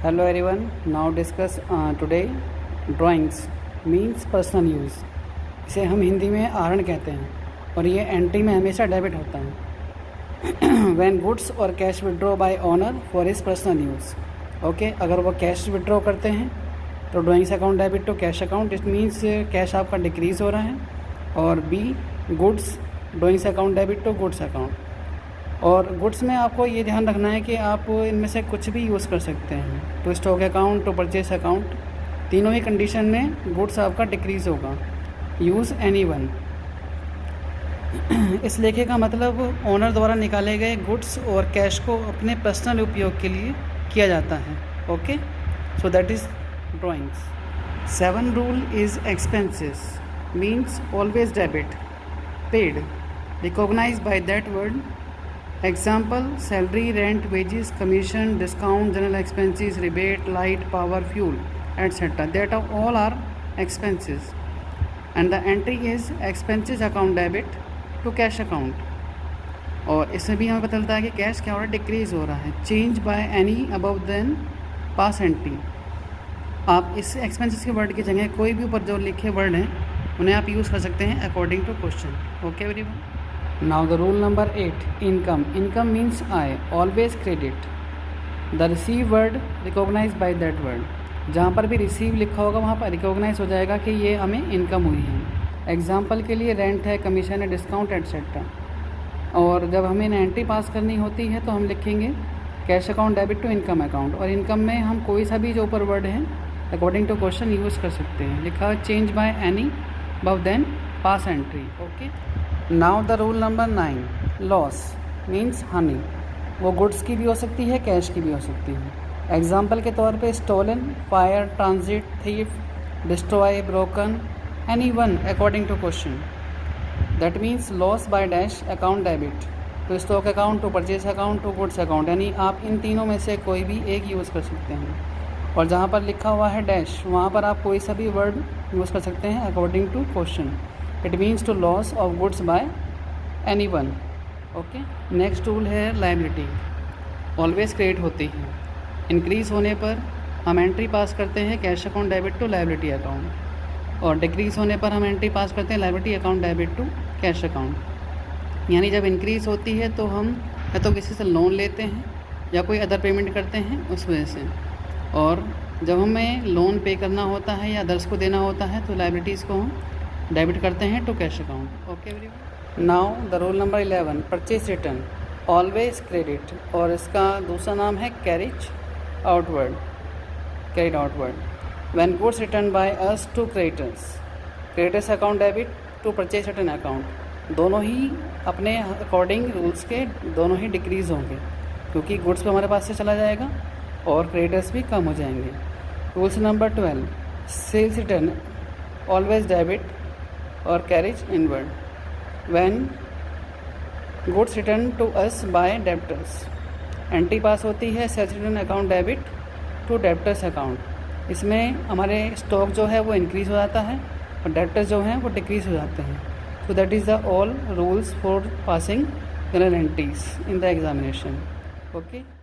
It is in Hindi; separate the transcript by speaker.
Speaker 1: Hello everyone. Now discuss today drawings means personal use. इसे हम हिंदी में आहरण कहते हैं और ये एंट्री में हमेशा डेबिट होता है when goods और cash withdraw by owner for his personal use. Okay, अगर वो कैश विड्रॉ करते हैं तो drawings account debit to cash account. It means cash आपका डिक्रीज़ हो रहा है. और B goods drawings account debit to goods account. और गुड्स में आपको ये ध्यान रखना है कि आप इनमें से कुछ भी यूज़ कर सकते हैं. To stock account to purchase account, तीनों ही कंडीशन में गुड्स आपका डिक्रीज़ होगा. Use any one. इस लेखे का मतलब ओनर द्वारा निकाले गए गुड्स और कैश को अपने पर्सनल उपयोग के लिए किया जाता है. Okay, so that is drawings. 7 rule is expenses means always debit. Paid recognise by that word. Example: salary, rent, wages, commission, discount, general expenses, rebate, light, power, fuel, etc. That all are expenses. And the entry is expenses account debit to cash account. और इसमें भी हमें पता चलता है कि कैश क्या हो रहा है, डिक्रीज़ हो रहा है. Change by any above then pass entry. आप इस एक्सपेंसेस के वर्ड की जगह कोई भी ऊपर जो लिखे वर्ड हैं उन्हें आप यूज़ कर सकते हैं according to question. Okay everyone. Now the rule number 8, income. Income means I, always credit. The receive word recognized by that word. जहाँ पर भी रिसीव लिखा होगा वहाँ पर रिकॉग्नाइज हो जाएगा कि ये हमें इनकम हुई है. एग्जाम्पल के लिए रेंट है, कमीशन है, डिस्काउंट एट्सेट्रा. और जब हमें एंट्री पास करनी होती है तो हम लिखेंगे cash account debit to income account. और इनकम में हम कोई सा भी जो ऊपर वर्ड है अकॉर्डिंग टू क्वेश्चन यूज़ कर सकते हैं. लिखा change by any above then pass entry. Okay. Now the rule number 9, loss means हानि. वो गुड्स की भी हो सकती है, कैश की भी हो सकती है. एग्जाम्पल के तौर पे stolen, fire, transit, thief, destroy, broken, any one according to question. That means loss by dash account debit to stock account to purchase account to goods account. यानी आप इन तीनों में से कोई भी एक यूज़ कर सकते हैं. और जहाँ पर लिखा हुआ है डैश वहाँ पर आप कोई सा भी वर्ड यूज़ कर सकते हैं according to question. It means to loss of goods by any one. Okay. Next rule है लायबिलिटी. ऑलवेज क्रिएट होती है. इंक्रीज़ होने पर हम एंट्री पास करते हैं cash account debit to liability account. और डिक्रीज़ होने पर हम एंट्री पास करते हैं liability account debit to cash account. यानी जब इंक्रीज़ होती है तो हम या तो किसी से लोन लेते हैं या कोई अदर पेमेंट करते हैं उस वजह से. और जब हमें लोन पे करना होता है या अदर्स को देना होता है तो लायबिलिटीज़ को हम डेबिट करते हैं to cash account. Okay everyone. Now the rule number 11, purchase return always credit. और इसका दूसरा नाम है carriage outward. Carried outward. When goods return by us to creditors, creditors account debit to purchase return account. दोनों ही अपने अकॉर्डिंग रूल्स के दोनों ही डिक्रीज़ होंगे क्योंकि गुड्स पे हमारे पास से चला जाएगा और क्रेडिटर्स भी कम हो जाएंगे. Rules number 12, sales return always debit और carriage inward. When goods return to us by debtors, entry pass होती है sales return account debit to debtors account. इसमें हमारे स्टॉक जो है वो इंक्रीज़ हो जाता है और डेब्टर्स जो हैं वो डिक्रीज़ हो जाते हैं. सो that is the all rules for passing general entries in the examination. Okay.